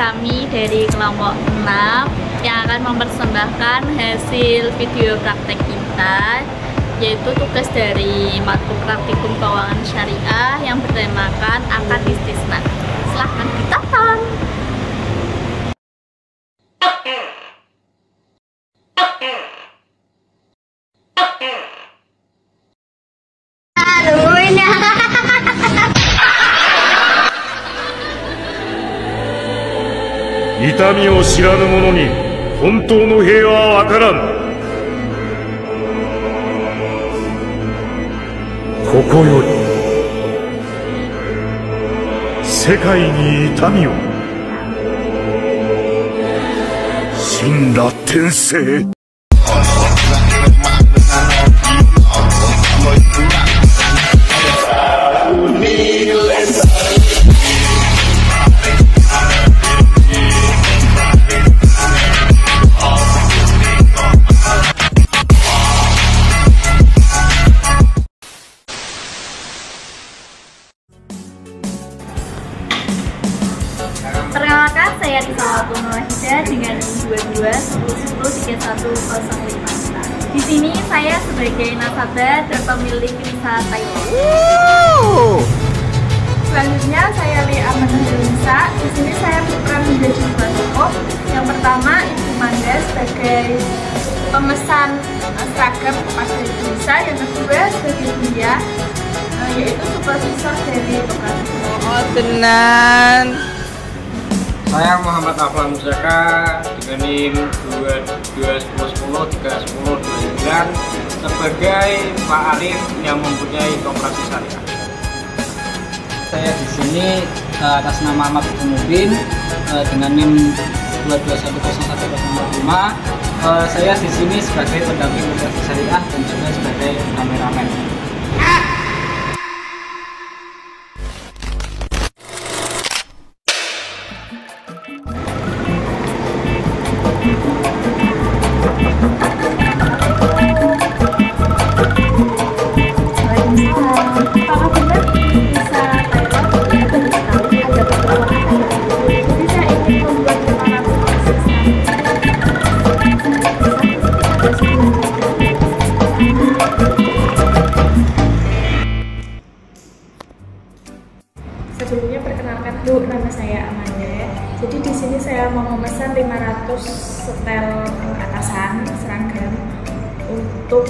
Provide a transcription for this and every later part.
kami dari kelompok 6 yang akan mempersembahkan hasil video praktek kita, yaitu tugas dari matkul praktikum keuangan syariah yang bertemakan akad istisna. Silahkan ditonton.痛みを知らぬ者に本当の平和はわからん。ここより世界に痛みを。神羅天聖。Perkenalkan, saya Risa Wahida dengan 2210103105. Di sini saya sebagai nasabah dan pemilik Risa Thailand. Selanjutnya saya Li Amanah Risa. Di sini saya berperan menjadi dua tokoh. Yang pertama Ibu Manda sebagai pemesan seragam kepada Ibu Risa. Yang kedua sebagai Buya, yaitu supervisor dari operasi. Oh tenan. Saya Muhammad Aflan Musaka dengan NIM 2210103109 sebagai Pak Arif yang mempunyai koperasi syariah. Saya di sini atas nama Ahmad Mubin dengan NIM 22101005. Saya di sini sebagai pendamping koperasi syariah dan juga sebagai kameramen. Sebelumnya perkenalkan dulu, nama saya Amanda. Jadi di sini saya mau memesan 500 setel atasan seragam untuk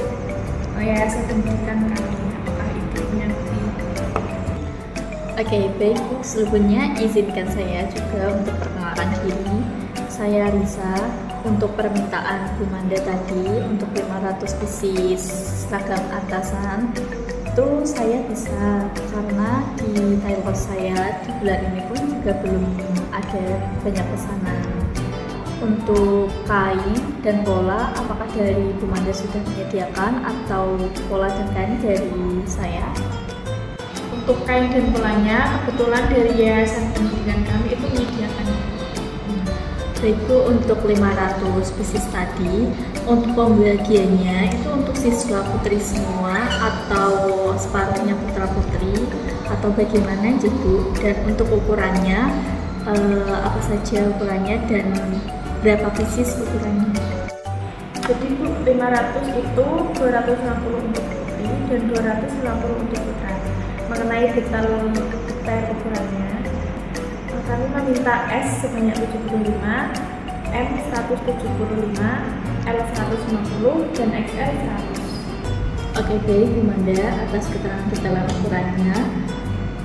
yayasan pendidikan kami. Apakah itu mengerti? Oke, baik. Sebelumnya izinkan saya juga untuk perkenalkan diri. Saya Risa. Untuk permintaan Bu Manda tadi untuk 500 pieces seragam atasan itu saya bisa, karena di Thailand saya di bulan ini pun juga belum ada banyak pesanan. Untuk kain dan pola, apakah dari Bu Manda sudah menyediakan atau pola dan kain dari saya? Untuk kain dan polanya kebetulan dari yayasan pendidikan kami itu menyediakan. Baik Bu, untuk 500 pieces tadi, untuk pembagiannya itu untuk siswa putri semua atau separuhnya putra putri atau bagaimana aja Bu? Dan untuk ukurannya apa saja ukurannya dan berapa pieces ukurannya? Jadi Bu, 500 itu 250 untuk putri dan 250 untuk putra. Mengenai detail ukurannya, kami meminta S sebanyak 75, M 175, L 150, dan XL 100. Oke, baik Bu Manda atas keterangan detailan ukurannya.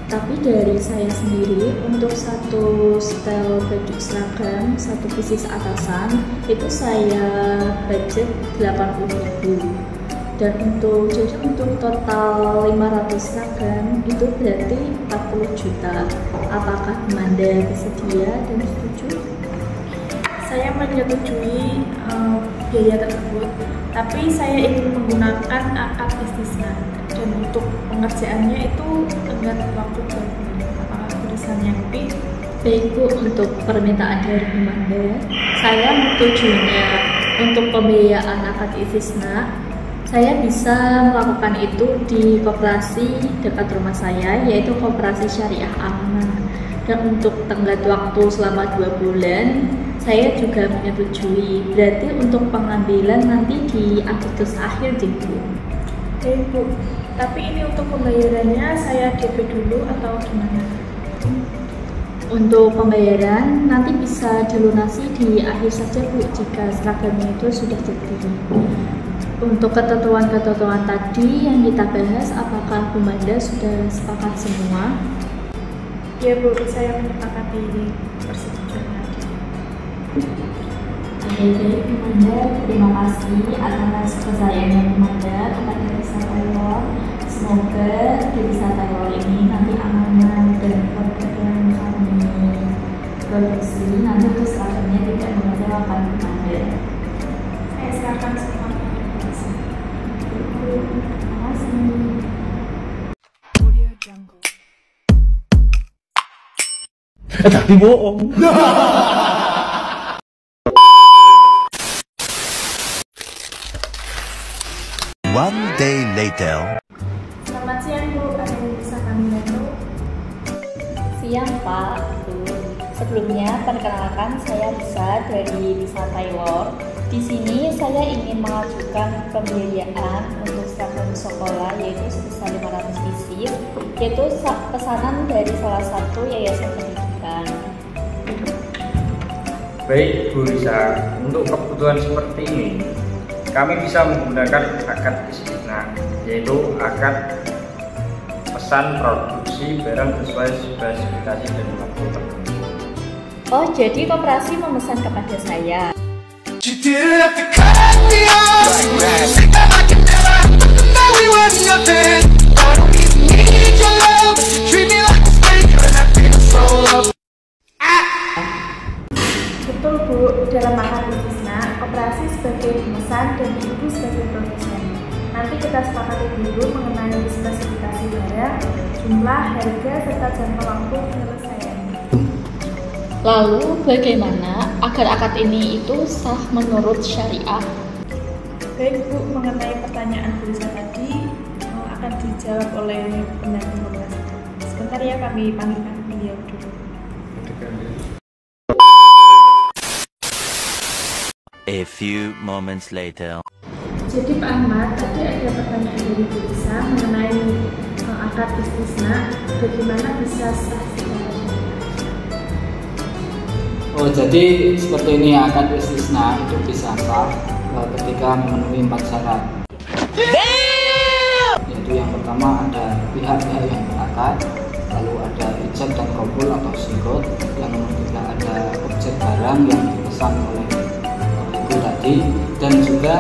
Tapi dari saya sendiri, untuk satu setel baju seragam, satu pieces atasan, itu saya budget 80.000. Dan untuk total 500 seragam itu berarti 40 juta. Apakah Bu Manda bersedia dan setuju? Saya menyetujui biaya tersebut, tapi saya ingin menggunakan akad istisna, dan untuk pengerjaannya itu tenggat waktu 2 bulan. Apakah bisa nyampe? Baik Bu, untuk permintaan dari Bu Manda, saya menyetujui untuk pembiayaan akad istisna. Saya bisa melakukan itu di koperasi dekat rumah saya, yaitu Koperasi Syariah Amanah. Dan untuk tenggat waktu selama 2 bulan, saya juga menyetujui. Berarti untuk pengambilan nanti di Agustus akhir, Bu. Bu, tapi ini untuk pembayarannya saya DP dulu atau gimana? Untuk pembayaran nanti bisa dilunasi di akhir saja, Bu, jika seragamnya itu sudah jadi. Untuk ketentuan-ketentuan tadi yang kita bahas, apakah Bu Manda sudah sepakat semua? Ya Bu, saya menyepakati persetujuan tadi. Oke, baik Bu Manda, terima kasih atas kepercayaannya Bu Manda kepada Desa Taylor. Semoga di Desa Taylor ini nanti amanah dan program kami produksi nanti untuk seragamnya tidak mengecewakan Bu Manda. Saya serahkan semua. Terima kasih. Tapi bohong. One day later. Selamat siang Bu, ada yang bisa kami bantu? Siang Pak, Bu. Sebelumnya perkenalkan saya Lisa dari Desa Taylor. Di sini saya ingin mengajukan pembiayaan untuk seragam sekolah yaitu sebesar 500 pieces, yaitu pesanan dari salah satu yayasan pendidikan. Baik Bu Risa, untuk kebutuhan seperti ini kami bisa menggunakan akad istisna, yaitu akad pesan produksi barang sesuai spesifikasi dan waktu tertentu. Oh, jadi koperasi memesan kepada saya. Betul Bu, dalam akad istisna, operasi sebagai pemesan dan Ibu sebagai produsen. Nanti kita sepakati dulu mengenai spesifikasi barang, jumlah, harga, serta jangka waktu penyelesaian. Lalu bagaimana agar akad ini itu sah menurut syariah? Baik Bu, mengenai pertanyaan Bu Risa tadi akan dijawab oleh pendamping koperasi. Sebentar ya, kami panggilkan beliau dulu. A few moments later. Jadi Pak Ahmad, tadi ada pertanyaan dari Bu Risa mengenai akad istisna, bagaimana bisa sah secara syariah? Oh, jadi seperti ini, akad istisna itu bisa sah ketika memenuhi 4 syarat. Yaitu yang pertama ada pihak-pihak yang berakad, lalu ada ijab dan qabul atau sigot, yang nomor 3 ada objek barang yang dipesan oleh ibu tadi, dan juga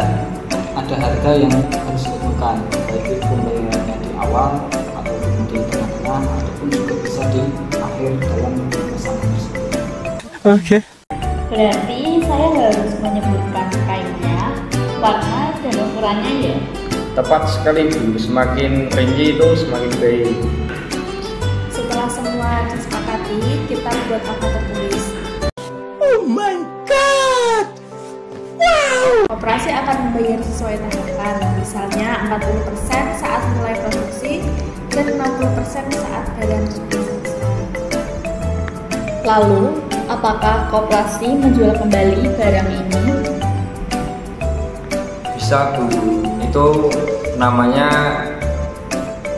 ada harga yang harus ditentukan, baik itu pembayarannya di awal ataupun di tengah-tengah ataupun juga bisa di akhir dalam pemesanan tersebut. Oke. Berarti saya harus menyebutkan kainnya, warna, dan ukurannya ya? Tepat sekali Bu, semakin rinci itu semakin baik. Setelah semua disepakati, kita buat akad tertulis. Oh my god. Wow. Operasi akan membayar sesuai tanggapan, misalnya 40% saat mulai produksi dan 60% saat barang sudah selesai. Lalu, apakah koperasi menjual kembali barang ini? Bisa Bu, itu namanya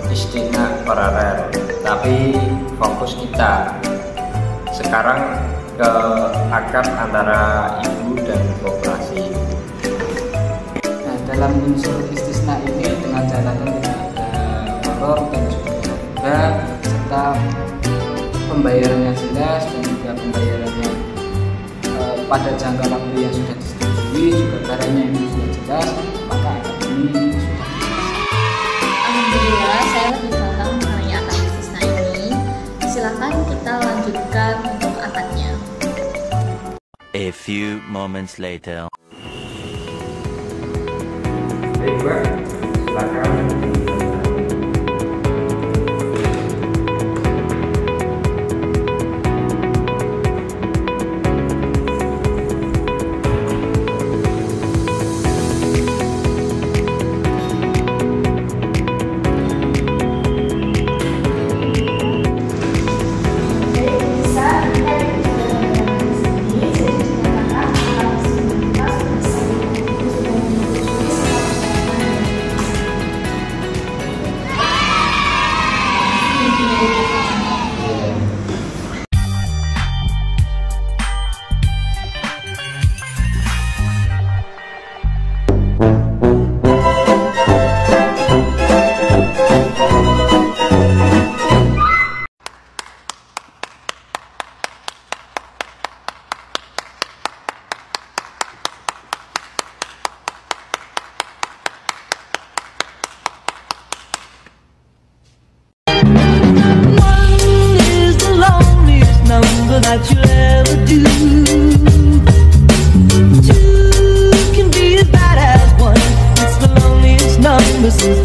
istisna paralel, tapi fokus kita sekarang ke akad antara ibu dan koperasi. Nah, dalam unsur istisna ini dengan catatan tidak ada horor dan juga riba, serta pembayarannya jelas dan juga pembayarannya pada jangka waktu yang sudah disetujui, juga barangnya itu sudah jelas, maka akad ini sudah jelas. Alhamdulillah, saya lebih paham mengenai akad istisna ini. Silakan kita lanjutkan untuk akadnya. A few moments later. Baik Mbak, silakan. This is